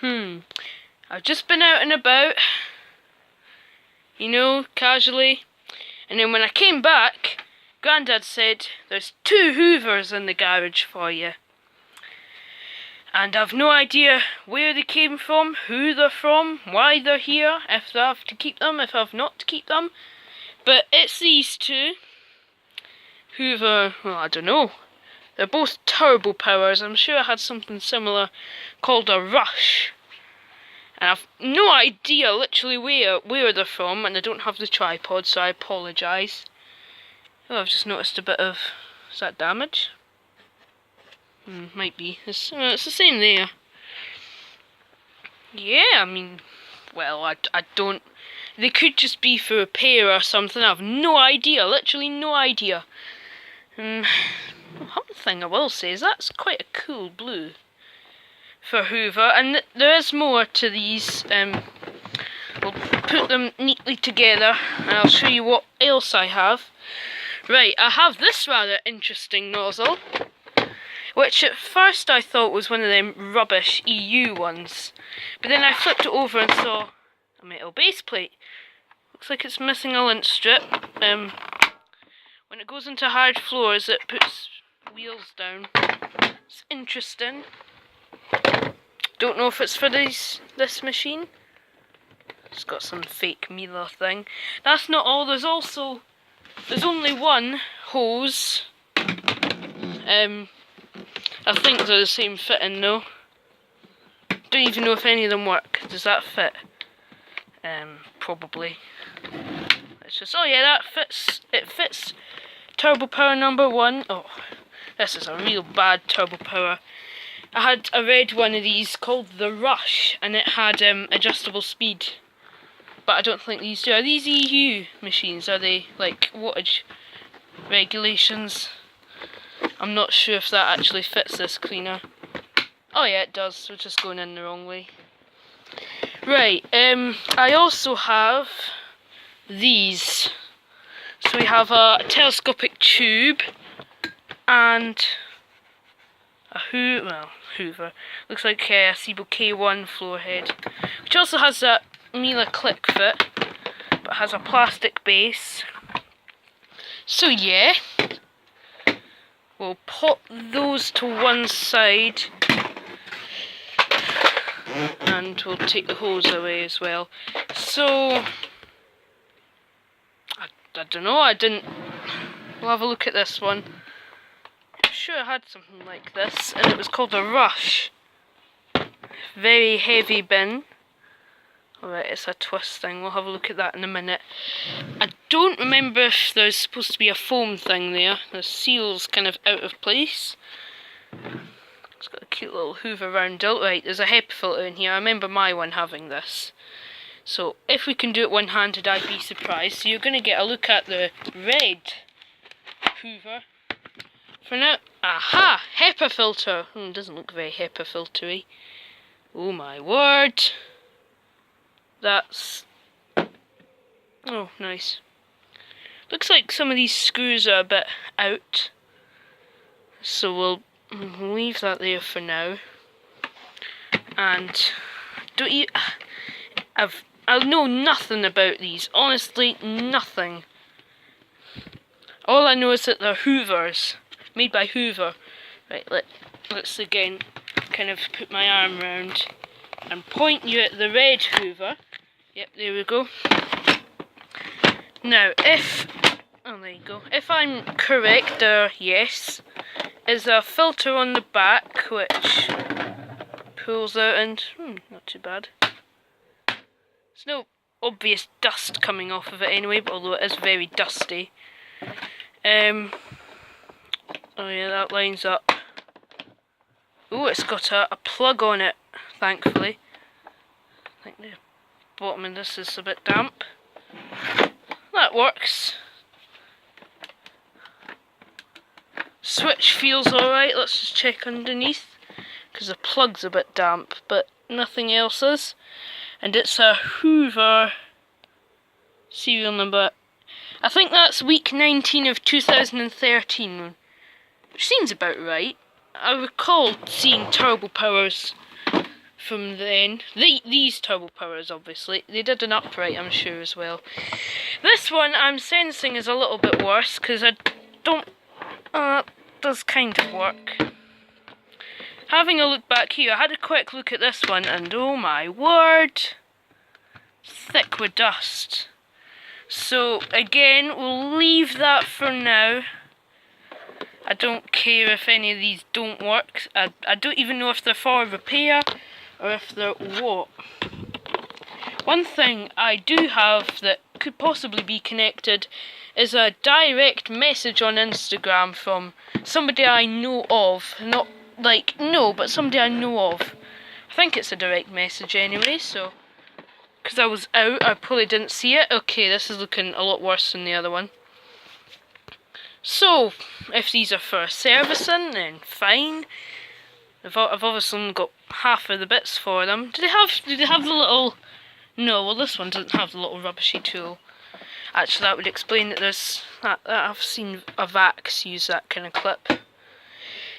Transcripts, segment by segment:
I've just been out and about, you know, casually, and then when I came back, Grandad said, there's 2 Hoovers in the garage for you. And I've no idea where they came from, who they're from, why they're here, if I have to keep them, if I have not to keep them. But it's these 2. Hoover, well, I don't know. They're both turbo powers. I'm sure I had something similar called a Rush. And I've no idea literally where they're from, and I don't have the tripod, so I apologise. Oh, I've just noticed a bit of... is that damage? Might be. It's the same there. Yeah, I mean... well, I don't... they could just be for repair or something. I have no idea. Literally no idea. One thing I will say is that's quite a cool blue for Hoover, and there is more to these. We'll put them neatly together and I'll show you what else I have. Right, I have this rather interesting nozzle, which at first I thought was one of them rubbish EU ones, but then I flipped it over and saw a metal base plate. Looks like it's missing a lint strip. When it goes into hard floors, it puts wheels down. It's interesting. Don't know if it's for this machine. It's got some fake Miele thing. That's not all. There's only one hose. I think they're the same fitting though. Don't even know if any of them work. Does that fit? Probably. It's just, oh yeah, that fits. It fits. Turbo power number 1. Oh, this is a real bad turbo power. I read one of these called the Rush, and it had adjustable speed. But I don't think these do. Are these EU machines? Are they like wattage regulations? I'm not sure if that actually fits this cleaner. Oh yeah, it does. We're just going in the wrong way. Right, I also have these. So we have a telescopic tube and a Hoover. Looks like a Sebo K1 floor head, which also has that Miele click fit, but has a plastic base. So yeah, we'll pop those to one side and we'll take the hose away as well. So I don't know, we'll have a look at this one. I'm sure I had something like this, and it was called a Rush. Very heavy bin. Alright, it's a twist thing, we'll have a look at that in a minute. I don't remember if there's supposed to be a foam thing there. The seal's kind of out of place. It's got a cute little Hoover round out. Right, there's a HEPA filter in here. I remember my one having this. So if we can do it one-handed, I'd be surprised. So you're going to get a look at the red Hoover. For now, aha! HEPA filter! Doesn't look very HEPA filtery. Oh my word! That's... oh, nice. Looks like some of these screws are a bit out. So we'll leave that there for now. And I know nothing about these. Honestly, nothing. All I know is that they're Hoovers. Made by Hoover. Right, let's again kind of put my arm round and point you at the red Hoover. Yep, there we go. Now, oh, there you go. If I'm correct, yes, is a filter on the back which pulls out and, not too bad. There's no obvious dust coming off of it anyway, but although it is very dusty. Oh yeah, that lines up. Oh, it's got a plug on it, thankfully. I think the bottom of this is a bit damp. That works. Switch feels alright. Let's just check underneath, because the plug's a bit damp, but nothing else is. And it's a Hoover serial number. I think that's week 19 of 2013, which seems about right. I recall seeing turbo powers from then. These turbo powers, obviously. They did an upright, I'm sure, as well. This one I'm sensing is a little bit worse, because I don't... does kind of work. Having a look back here, I had a quick look at this one, and oh my word, thick with dust. So again, we'll leave that for now. I don't care if any of these don't work. I don't even know if they're for repair or if they're what. One thing I do have that could possibly be connected is a direct message on Instagram from somebody I know of. Not like, no, but somebody I know of. I think it's a direct message anyway, so... because I was out, I probably didn't see it. Okay, this is looking a lot worse than the other one. So, if these are for servicing, then fine. I've obviously only got half of the bits for them. Do they have the little... no, well this one doesn't have the little rubbishy tool. Actually, that would explain that there's... that I've seen a Vax use that kind of clip.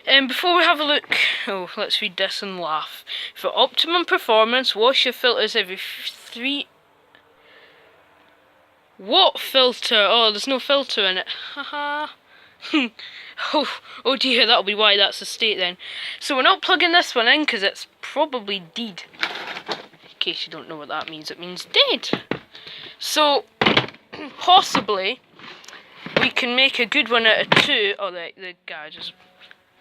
Before we have a look... oh, let's read this and laugh. For optimum performance, wash your filters every 3... what filter? Oh, there's no filter in it. Haha. Oh dear, that'll be why that's the state then. So we're not plugging this one in because it's probably dead. In case you don't know what that means, it means dead. So, possibly, we can make a good one out of two. Oh, the garage is...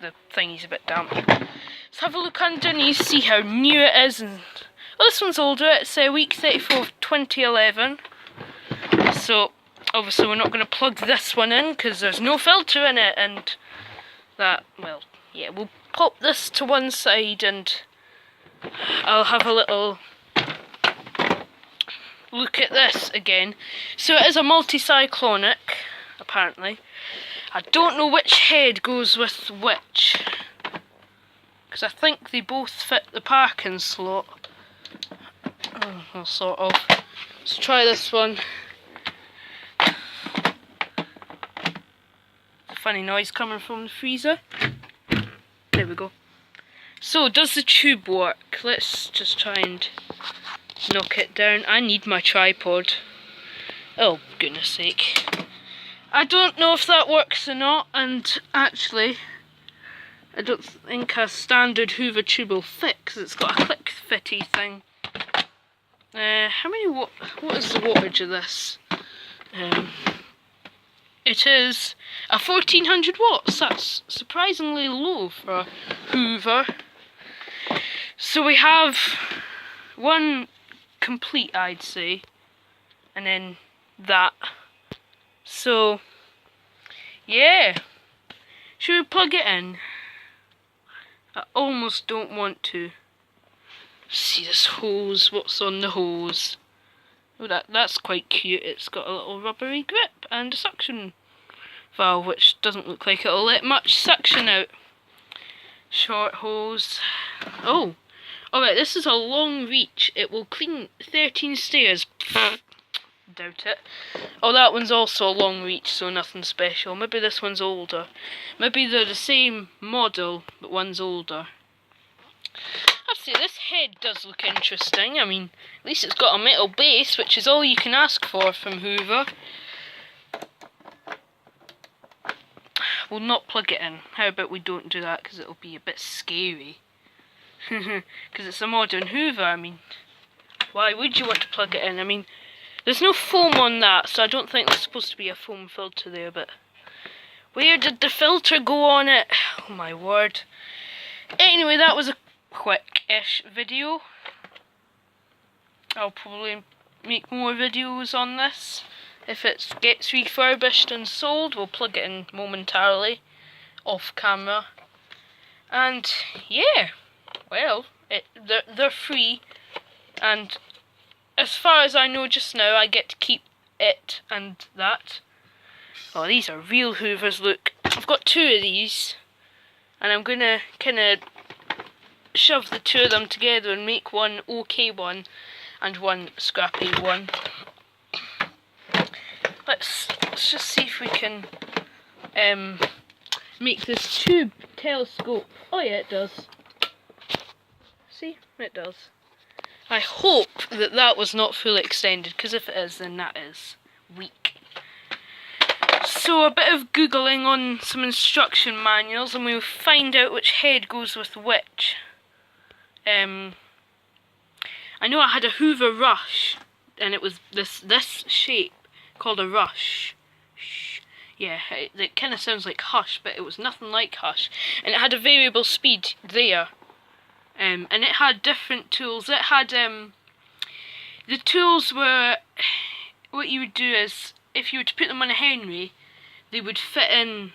the thingy's a bit damp. Let's have a look underneath, see how new it is. And well, this one's older. It's week 34 of 2011. So obviously we're not going to plug this one in because there's no filter in it, and that, well, yeah, we'll pop this to one side and I'll have a little look at this again. So it is a multi-cyclonic, apparently. I don't know which head goes with which, because I think they both fit the parking slot. Oh, well, sort of. Let's try this one. Funny noise coming from the freezer. There we go. So, does the tube work? Let's just try and knock it down. I need my tripod. Oh, goodness sake. I don't know if that works or not, and actually, I don't think a standard Hoover tube will fit, because it's got a click fitty thing. How many what is the wattage of this? It is a 1400 watts. That's surprisingly low for a Hoover. So we have one complete, I'd say, and then that. So, yeah. Should we plug it in? I almost don't want to. See this hose, what's on the hose? Oh, that's quite cute. It's got a little rubbery grip and a suction valve, which doesn't look like it'll let much suction out. Short hose. Oh, alright, this is a long reach. It will clean 13 stairs. Doubt it. Oh, that one's also a long reach, so nothing special. Maybe this one's older. Maybe they're the same model, but one's older. I'd say this head does look interesting. I mean, at least it's got a metal base, which is all you can ask for from Hoover. We'll not plug it in. How about we don't do that, because it'll be a bit scary. Because it's a modern Hoover. I mean, why would you want to plug it in? I mean, there's no foam on that, so I don't think there's supposed to be a foam filter there, but where did the filter go on it? Oh my word. Anyway, that was a quick-ish video. I'll probably make more videos on this. If it gets refurbished and sold, we'll plug it in momentarily, off camera. And yeah, well, they're free, and as far as I know just now, I get to keep it and that. Oh, these are real Hoovers, look. I've got two of these, and I'm gonna kind of shove the two of them together and make one okay one and one scrappy one. Let's just see if we can make this tube telescope. Oh yeah, it does. See, it does. I hope that that was not fully extended, because if it is, then that is weak. So a bit of googling on some instruction manuals and we'll find out which head goes with which. I know I had a Hoover Rush, and it was this shape called a Rush. Yeah, it kind of sounds like Hush, but it was nothing like Hush. And it had a variable speed there. And it had different tools. It had, the tools were, what you would do is, if you were to put them on a Henry, they would fit in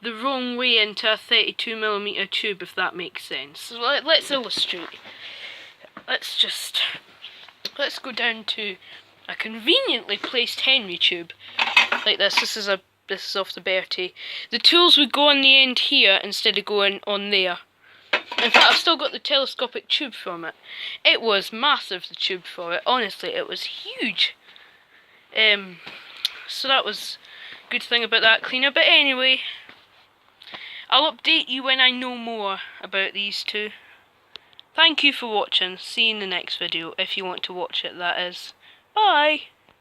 the wrong way into a 32mm tube, if that makes sense. So let's illustrate. Let's go down to a conveniently placed Henry tube, like this. This is off the Bertie. The tools would go on the end here instead of going on there. In fact, I've still got the telescopic tube from it. It was massive, the tube for it. Honestly, it was huge. So that was a good thing about that cleaner. But anyway, I'll update you when I know more about these two. Thank you for watching. See you in the next video, if you want to watch it, that is. Bye!